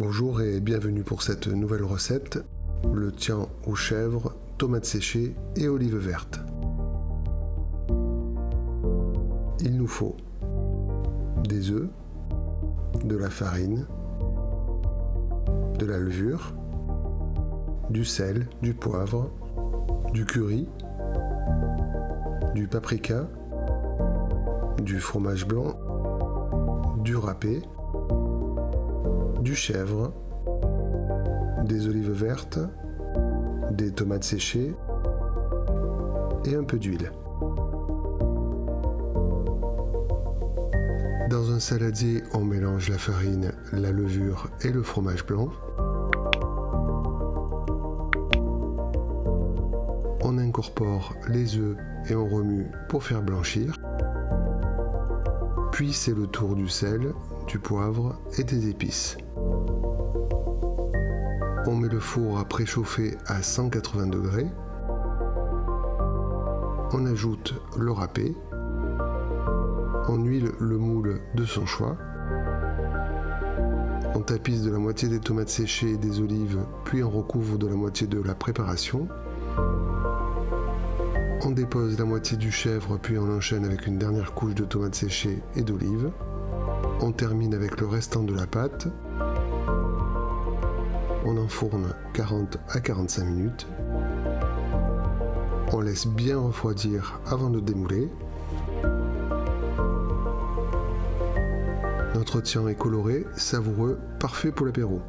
Bonjour et bienvenue pour cette nouvelle recette, le tian aux chèvres, tomates séchées et olives vertes. Il nous faut des œufs, de la farine, de la levure, du sel, du poivre, du curry, du paprika, du fromage blanc, du râpé, du chèvre, des olives vertes, des tomates séchées et un peu d'huile. Dans un saladier, on mélange la farine, la levure et le fromage blanc. On incorpore les œufs et on remue pour faire blanchir. Puis c'est le tour du sel, du poivre et des épices. On met le four à préchauffer à 180 degrés. On ajoute le râpé. On huile le moule de son choix. On tapisse de la moitié des tomates séchées et des olives, puis on recouvre de la moitié de la préparation. On dépose la moitié du chèvre, puis on enchaîne avec une dernière couche de tomates séchées et d'olives. On termine avec le restant de la pâte. On enfourne 40 à 45 minutes. On laisse bien refroidir avant de démouler. Notre tian est coloré, savoureux, parfait pour l'apéro.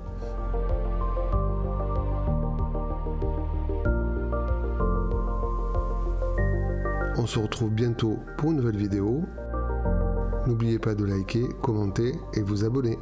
On se retrouve bientôt pour une nouvelle vidéo. N'oubliez pas de liker, commenter et vous abonner.